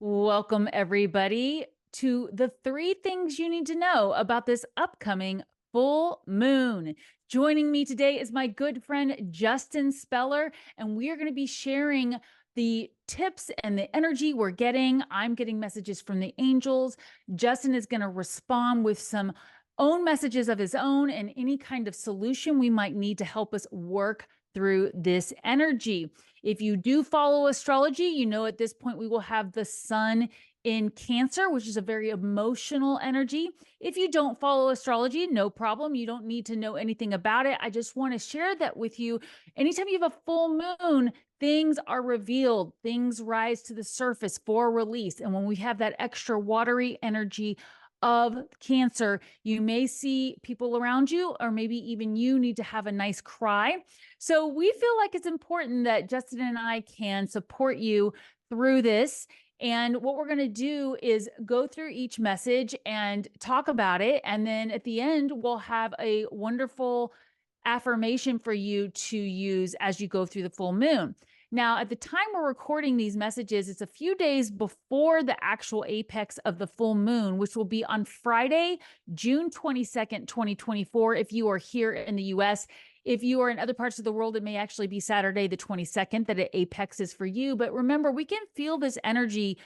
Welcome, everybody, to the three things you need to know about this upcoming full moon. Joining me today is my good friend, Justin Speller, and we are going to be sharing the tips and the energy we're getting. I'm getting messages from the angels. Justin is going to respond with some own messages of his own and any kind of solution we might need to help us work through this energy. If you do follow astrology, you know at this point we will have the sun in Cancer, which is a very emotional energy. If you don't follow astrology, no problem. You don't need to know anything about it. I just want to share that with you. Anytime you have a full moon, things are revealed, things rise to the surface for release. And when we have that extra watery energy of Cancer, you may see people around you, or maybe even you need to have a nice cry. So we feel like it's important that Justin and I can support you through this. And what we're going to do is go through each message and talk about it. And then at the end, we'll have a wonderful affirmation for you to use as you go through the full moon. Now, at the time we're recording these messages, it's a few days before the actual apex of the full moon, which will be on Friday, June 22nd, 2024, if you are here in the US. If you are in other parts of the world, it may actually be Saturday, the 22nd, that it apexes for you. But remember, we can feel this energy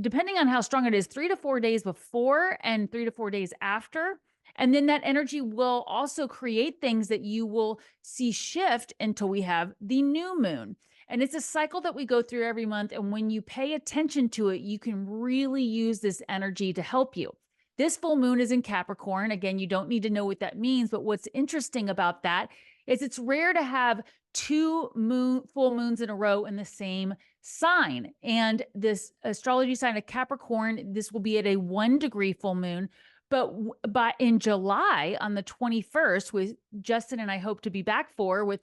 depending on how strong it is, 3 to 4 days before and 3 to 4 days after. And then that energy will also create things that you will see shift until we have the new moon. And it's a cycle that we go through every month. And when you pay attention to it, you can really use this energy to help you. This full moon is in Capricorn. Again, you don't need to know what that means, but what's interesting about that is it's rare to have full moons in a row in the same sign. And this astrology sign of Capricorn, this will be at a 1 degree full moon. But in July on the 21st, with Justin and I hope to be back with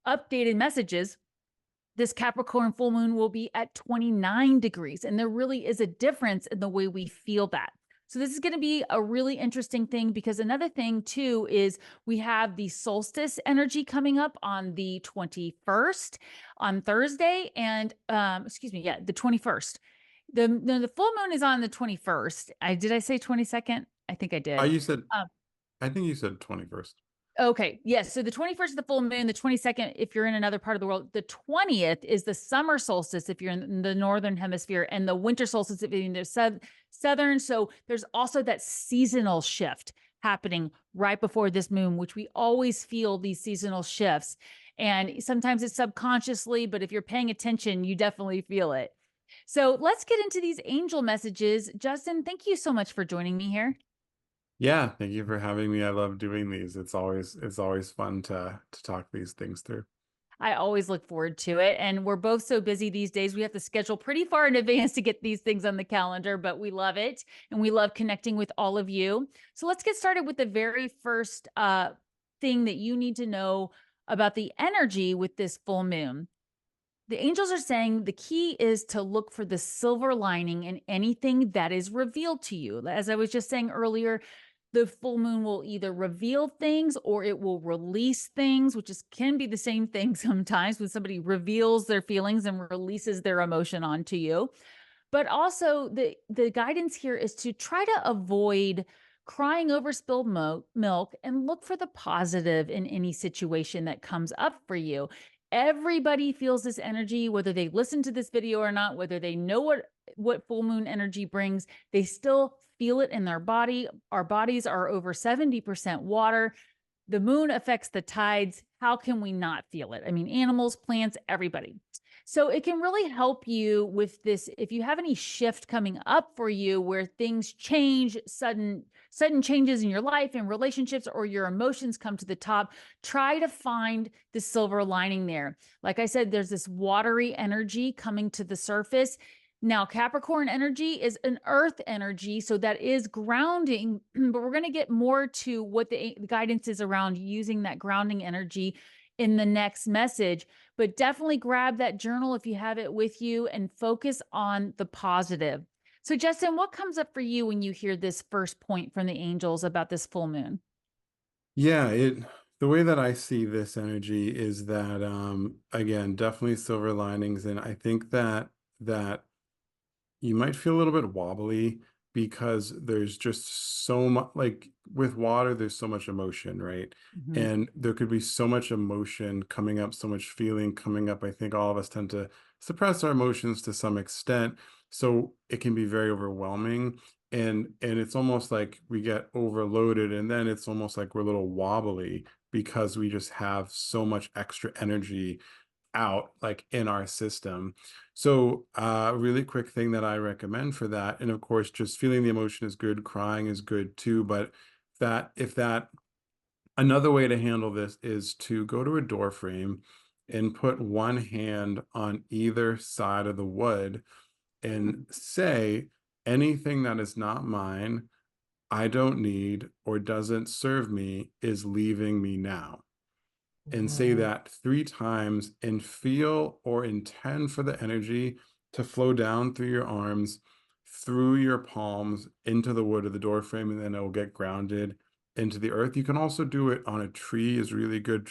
updated messages, this Capricorn full moon will be at 29 degrees. And there really is a difference in the way we feel that. So this is going to be a really interesting thing, because another thing too is we have the solstice energy coming up on the 21st on Thursday, and the 21st. The full moon is on the 21st. Did I say 22nd? I think I did. You said, Um, I think you said 21st. Okay. Yes. So the 21st is the full moon, the 22nd, if you're in another part of the world, the 20th is the summer solstice if you're in the northern hemisphere, and the winter solstice if you're in the southern. So there's also that seasonal shift happening right before this moon, which we always feel these seasonal shifts. And sometimes it's subconsciously, but if you're paying attention, you definitely feel it. So let's get into these angel messages. Justin, thank you so much for joining me here. Yeah, thank you for having me. I love doing these. It's always fun to talk these things through. I always look forward to it. And we're both so busy these days. We have to schedule pretty far in advance to get these things on the calendar, but we love it. And we love connecting with all of you. So let's get started with the very first thing that you need to know about the energy with this full moon. The angels are saying the key is to look for the silver lining in anything that is revealed to you. As I was just saying earlier, the full moon will either reveal things or it will release things, which can be the same thing sometimes when somebody reveals their feelings and releases their emotion onto you. But also the guidance here is to try to avoid crying over spilled milk and look for the positive in any situation that comes up for you. Everybody feels this energy, whether they listen to this video or not, whether they know what full moon energy brings, they still feel it in their body. Our bodies are over 70% water. The moon affects the tides. How can we not feel it? I mean, animals, plants, everybody. So it can really help you with this. If you have any shift coming up for you where things change, sudden changes in your life and relationships, or your emotions come to the top, try to find the silver lining there. Like I said, there's this watery energy coming to the surface. Now, Capricorn energy is an earth energy, so that is grounding, but we're going to get more to what the guidance is around using that grounding energy in the next message. But definitely grab that journal if you have it with you and focus on the positive. So, Justin, what comes up for you when you hear this first point from the angels about this full moon? Yeah, the way that I see this energy is that again, definitely silver linings, and I think that you might feel a little bit wobbly because there's just so much, like with water, there's so much emotion, right? Mhm. And there could be so much emotion coming up, so much feeling coming up. I think all of us tend to suppress our emotions to some extent. So it can be very overwhelming. And it's almost like we get overloaded, and then it's almost like we're a little wobbly because we just have so much extra energy out like in our system. So really quick thing that I recommend for that, and of course just feeling the emotion is good, crying is good too, but that if that another way to handle this is to go to a door frame and put one hand on either side of the wood Hmm. and say, anything that is not mine, I don't need, or doesn't serve me is leaving me now, and say Whoa. that 3 times and feel or intend for the energy to flow down through your arms, through your palms, into the wood of the door frame, and then it will get grounded into the earth. You can also do it on a tree, is really good.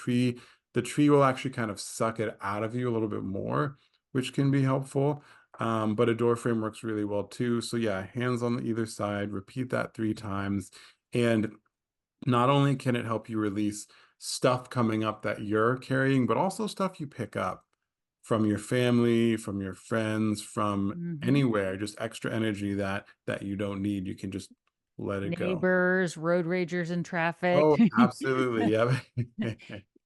The tree will actually kind of suck it out of you a little bit more, which can be helpful. But a door frame works really well too. So yeah, hands on either side, repeat that 3 times. And not only can it help you release stuff coming up that you're carrying, but also stuff you pick up from your family, from your friends, from Mhm. anywhere, just extra energy that you don't need. You can just let it go. Neighbors, road ragers in traffic. Oh, absolutely. Yeah.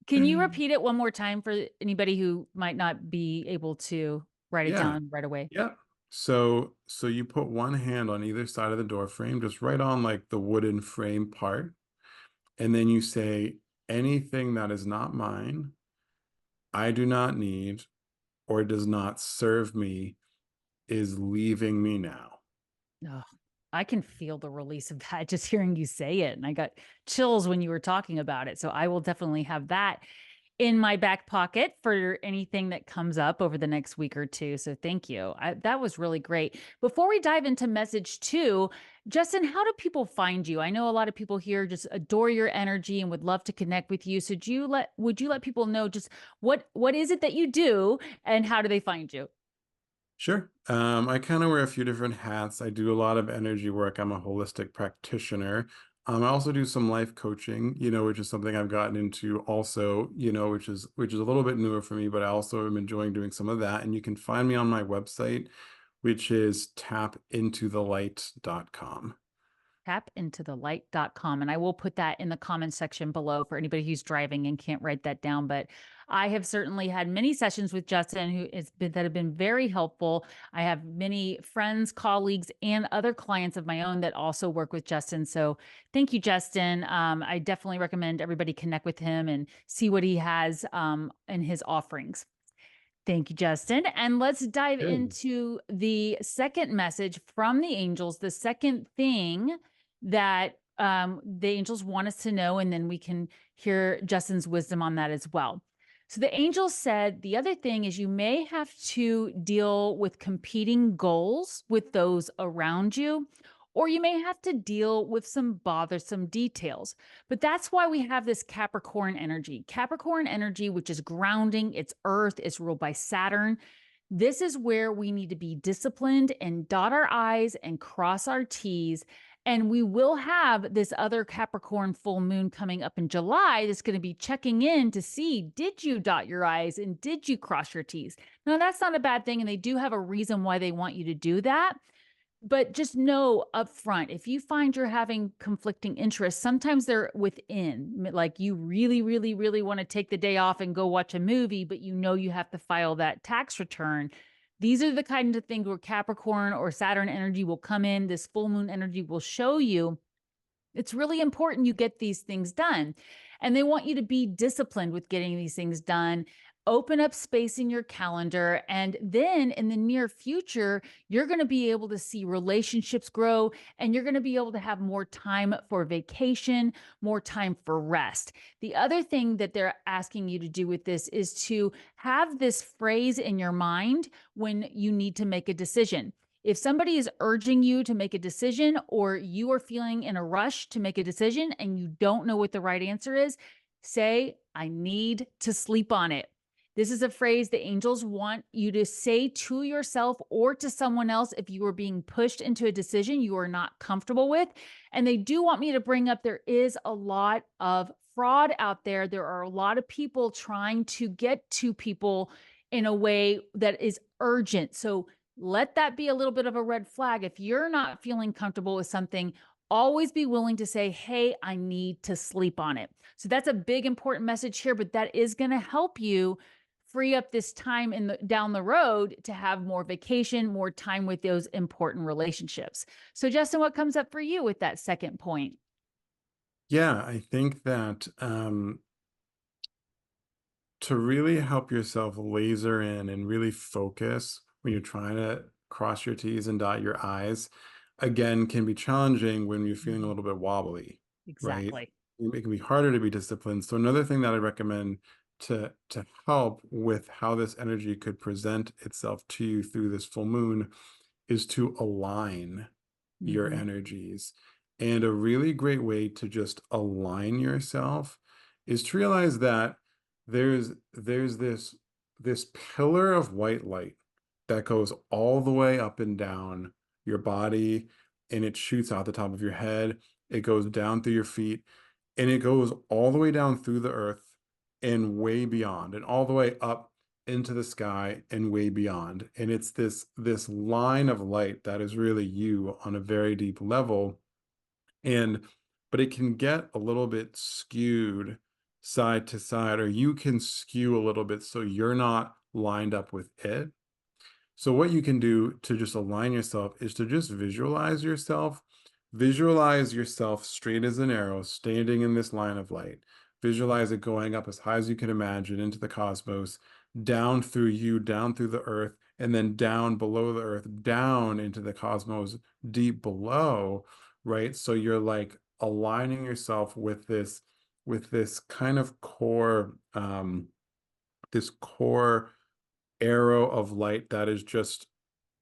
Can you repeat it one more time for anybody who might not be able to write it Yeah. down right away? Yeah. So you put one hand on either side of the door frame, just right on like the wooden frame part, and then you say, anything that is not mine, I do not need, or does not serve me is leaving me now. Oh, I can feel the release of that just hearing you say it. And I got chills when you were talking about it. So I will definitely have that in my back pocket for anything that comes up over the next week or two. So thank you. That was really great. Before we dive into message two, Justin, how do people find you? I know a lot of people here just adore your energy and would love to connect with you. So would you let people know just what is it that you do and how do they find you? Sure. I kind of wear a few different hats. I do a lot of energy work. I'm a holistic practitioner. I also do some life coaching, which is something I've gotten into also, which is a little bit newer for me, but I also am enjoying doing some of that. And you can find me on my website, which is tapintothelight.com. Tapintothelight.com. And I will put that in the comment section below for anybody who's driving and can't write that down. But I have certainly had many sessions with Justin that have been very helpful. I have many friends, colleagues, and other clients of my own that also work with Justin. So thank you, Justin. I definitely recommend everybody connect with him and see what he has in his offerings. Thank you, Justin. And let's dive Good. into the second message from the angels, the second thing that the angels want us to know, and then we can hear Justin's wisdom on that as well. So the angels said the other thing is you may have to deal with competing goals with those around you, or you may have to deal with some bothersome details. But that's why we have this Capricorn energy. Capricorn energy, which is grounding, it's earth, it's ruled by Saturn. This is where we need to be disciplined and dot our I's and cross our T's. And we will have this other Capricorn full moon coming up in July that's going to be checking in to see, did you dot your I's and did you cross your T's? Now, that's not a bad thing. And they do have a reason why they want you to do that. But just know upfront, if you find you're having conflicting interests, sometimes they're within. Like you really, really, really want to take the day off and go watch a movie, but you know you have to file that tax return. These are the kind of things where Capricorn or Saturn energy will come in. This full moon energy will show you it's really important you get these things done. And they want you to be disciplined with getting these things done. Open up space in your calendar. And then in the near future, you're going to be able to see relationships grow and you're going to be able to have more time for vacation, more time for rest. The other thing that they're asking you to do with this is to have this phrase in your mind when you need to make a decision. If somebody is urging you to make a decision or you are feeling in a rush to make a decision and you don't know what the right answer is, say, I need to sleep on it. This is a phrase the angels want you to say to yourself or to someone else if you are being pushed into a decision you are not comfortable with. And they do want me to bring up there is a lot of fraud out there. There are a lot of people trying to get to people in a way that is urgent. So let that be a little bit of a red flag. If you're not feeling comfortable with something, always be willing to say, hey, I need to sleep on it. So that's a big important message here, but that is going to help you free up this time in the down the road to have more vacation, more time with those important relationships. So Justin, what comes up for you with that second point? Yeah, I think that to really help yourself laser in and really focus when you're trying to cross your T's and dot your I's, again, can be challenging when you're feeling a Mhm. little bit wobbly, right? Exactly. It can be harder to be disciplined. So another thing that I recommend to help with how this energy could present itself to you through this full moon is to align your Mhm. energies. And a really great way to just align yourself is to realize that there's this pillar of white light that goes all the way up and down your body, and it shoots out the top of your head. It goes down through your feet, and it goes all the way down through the earth and way beyond, and all the way up into the sky and way beyond. And it's this line of light that is really you on a very deep level. And but it can get a little bit skewed side to side, or you can skew a little bit so you're not lined up with it. So what you can do to just align yourself is to just visualize yourself straight as an arrow, standing in this line of light. Visualize it going up as high as you can imagine into the cosmos, down through you, down through the earth, and then down below the earth, down into the cosmos, deep below, right? So you're like aligning yourself with this kind of core, this core arrow of light that is just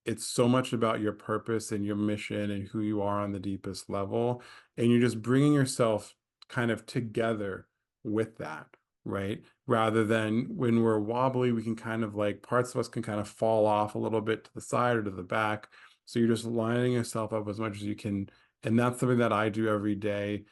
it's so much about your purpose and your mission and who you are on the deepest level, and you're just bringing yourself kind of together with that, right? Rather than when we're wobbly, we can kind of like parts of us can kind of fall off a little bit to the side or to the back. So you're just lining yourself up as much as you can, and that's something that I do every day,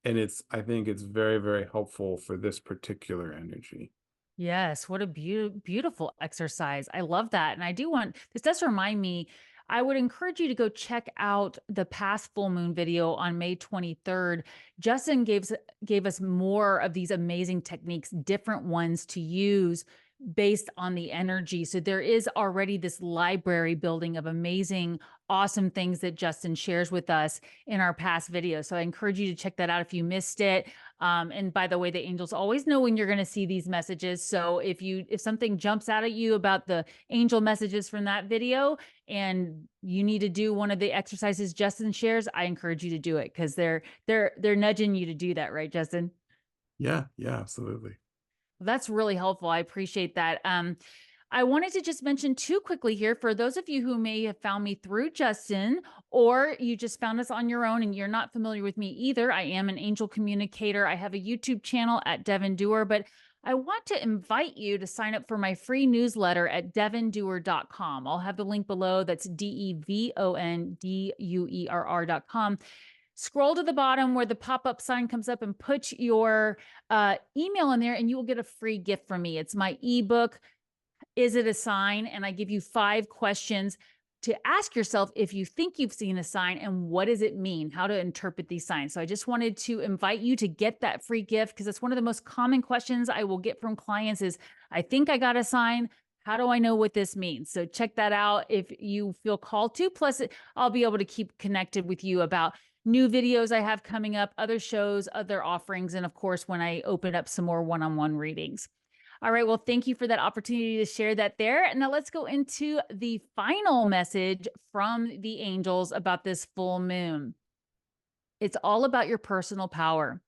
and I think it's very, very helpful for this particular energy. Yes, what a beautiful exercise. I love that. And I do want this does remind me, I would encourage you to go check out the past full moon video on May 23rd. Justin gave us more of these amazing techniques, different ones to use based on the energy. So there is already this library building of amazing, awesome things that Justin shares with us in our past videos. So I encourage you to check that out if you missed it. And by the way, the angels always know when you're going to see these messages. So if something jumps out at you about the angel messages from that video and you need to do one of the exercises Justin shares, I encourage you to do it because they're nudging you to do that, right, Justin? Yeah, yeah, absolutely. That's really helpful. I appreciate that. I wanted to just mention too quickly here for those of you who may have found me through Justin, or you just found us on your own and you're not familiar with me either. I am an angel communicator. I have a YouTube channel at Devon Duerr, but I want to invite you to sign up for my free newsletter at devonduerr.com. I'll have the link below. That's DEVONDUERR.com. Scroll to the bottom where the pop-up sign comes up and put your email in there and you will get a free gift from me. It's my ebook, Is It a Sign? And I give you 5 questions to ask yourself if you think you've seen a sign and what does it mean, how to interpret these signs. So I just wanted to invite you to get that free gift because it's one of the most common questions I will get from clients is, I think I got a sign. How do I know what this means? So check that out if you feel called to. Plus, I'll be able to keep connected with you about new videos I have coming up, other shows, other offerings, and of course, when I open up some more one on one readings. All right. Well, thank you for that opportunity to share that there. And now let's go into the final message from the angels about this full moon. It's all about your personal power.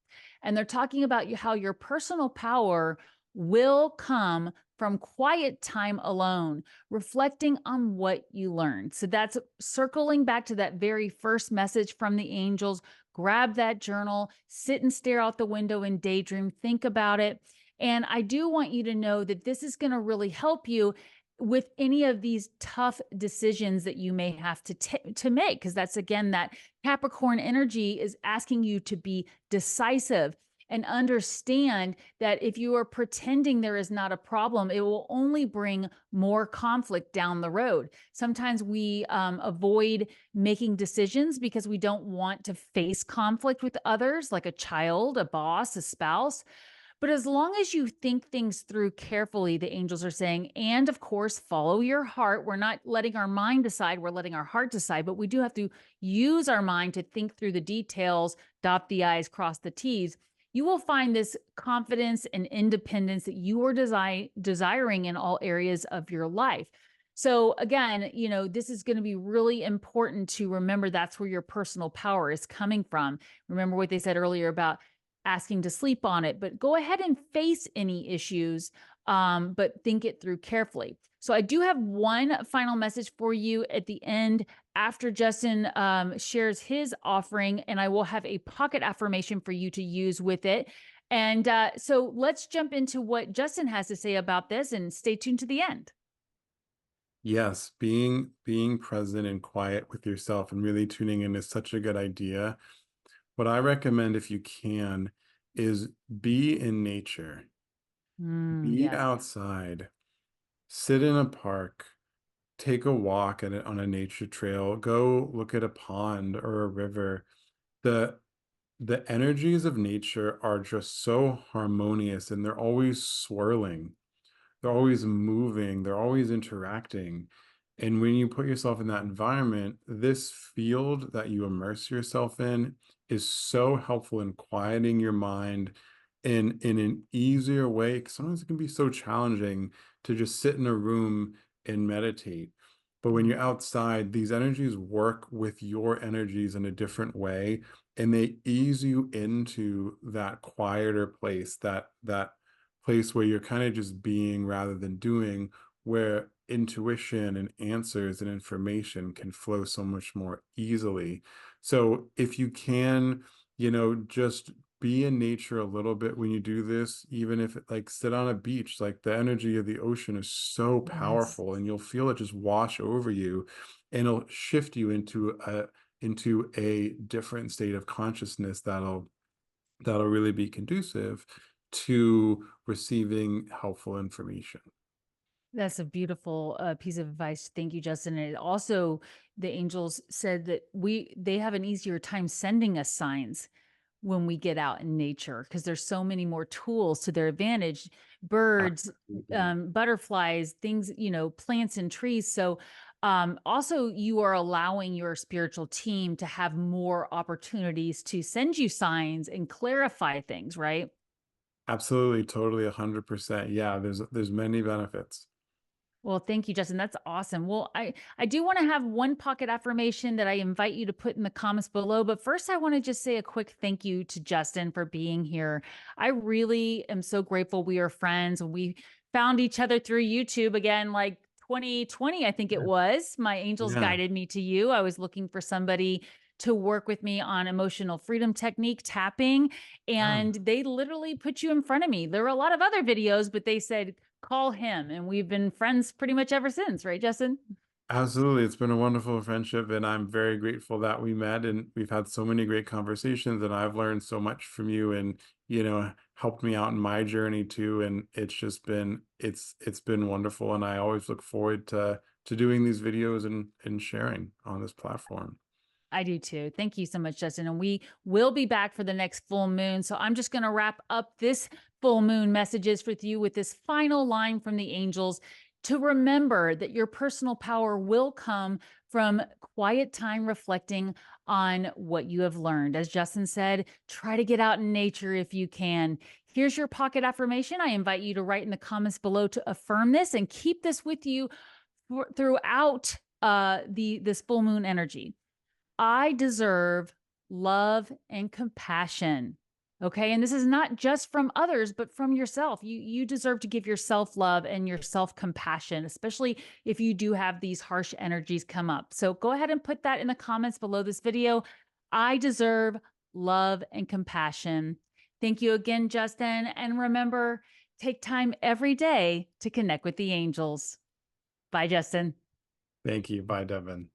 And they're talking about how your personal power will come from quiet time alone, reflecting on what you learned. So that's circling back to that very first message from the angels. Grab that journal, sit and stare out the window and daydream, think about it. And I do want you to know that this is going to really help you with any of these tough decisions that you may have to make, because that's again that Capricorn energy is asking you to be decisive and understand that if you are pretending there is not a problem, it will only bring more conflict down the road. Sometimes we avoid making decisions because we don't want to face conflict with others, like a child, a boss, a spouse. But as long as you think things through carefully, the angels are saying, and of course, follow your heart. We're not letting our mind decide, we're letting our heart decide, but we do have to use our mind to think through the details, dot the I's, cross the T's. You will find this confidence and independence that you are desiring in all areas of your life. So again, this is going to be really important to remember that's where your personal power is coming from. Remember what they said earlier about asking to sleep on it, but go ahead and face any issues, but think it through carefully. So I do have one final message for you at the end after Justin shares his offering, and I will have a pocket affirmation for you to use with it. And so let's jump into what Justin has to say about this, and stay tuned to the end. Yes, being present and quiet with yourself and really tuning in is such a good idea. What I recommend if you can is be in nature. Be Yes. outside, sit in a park, take a walk on a nature trail, go look at a pond or a river. The the energies of nature are just so harmonious and they're always swirling. They're always moving, they're always interacting. And when you put yourself in that environment, this field that you immerse yourself in is so helpful in quieting your mind in an easier way. 'Cause sometimes it can be so challenging to just sit in a room and meditate. But when you're outside, these energies work with your energies in a different way, and they ease you into that quieter place, that place where you're kind of just being rather than doing, where intuition and answers and information can flow so much more easily. So if you can, just be in nature a little bit when you do this, even if like sit on a beach, like the energy of the ocean is so Yes. powerful and you'll feel it just wash over you and it'll shift you into a different state of consciousness that'll really be conducive to receiving helpful information. That's a beautiful piece of advice. Thank you, Justin. And it also, the angels said that they have an easier time sending us signs when we get out in nature because there's so many more tools to their advantage. Birds, Absolutely. butterflies, things, plants and trees. So also you are allowing your spiritual team to have more opportunities to send you signs and clarify things, right? Absolutely, totally 100%. Yeah, there's many benefits. Well, thank you, Justin. That's awesome. Well, I do want to have one pocket affirmation that I invite you to put in the comments below. But first, I want to just say a quick thank you to Justin for being here. I really am so grateful we are friends. We found each other through YouTube again, like 2020, I think it Yeah. was. My angels Yeah. guided me to you. I was looking for somebody to work with me on emotional freedom technique tapping, Yeah. and they literally put you in front of me. There were a lot of other videos, but they said, call him. And we've been friends pretty much ever since, right, Justin? Absolutely. It's been a wonderful friendship, and I'm very grateful that we met and we've had so many great conversations, and I've learned so much from you and, helped me out in my journey too. And it's been wonderful. And I always look forward to doing these videos and sharing on this platform. I do too. Thank you so much, Justin. And we will be back for the next full moon. So I'm just going to wrap up this full moon messages with you with this final line from the angels to remember that your personal power will come from quiet time reflecting on what you have learned. As Justin said, try to get out in nature if you can. Here's your pocket affirmation. I invite you to write in the comments below to affirm this and keep this with you throughout this full moon energy. I deserve love and compassion. Okay. And this is not just from others, but from yourself. You deserve to give yourself love and yourself compassion, especially if you do have these harsh energies come up. So go ahead and put that in the comments below this video. I deserve love and compassion. Thank you again, Justin. And remember, Take time every day to connect with the angels. Bye, Justin. Thank you. Bye, Devon.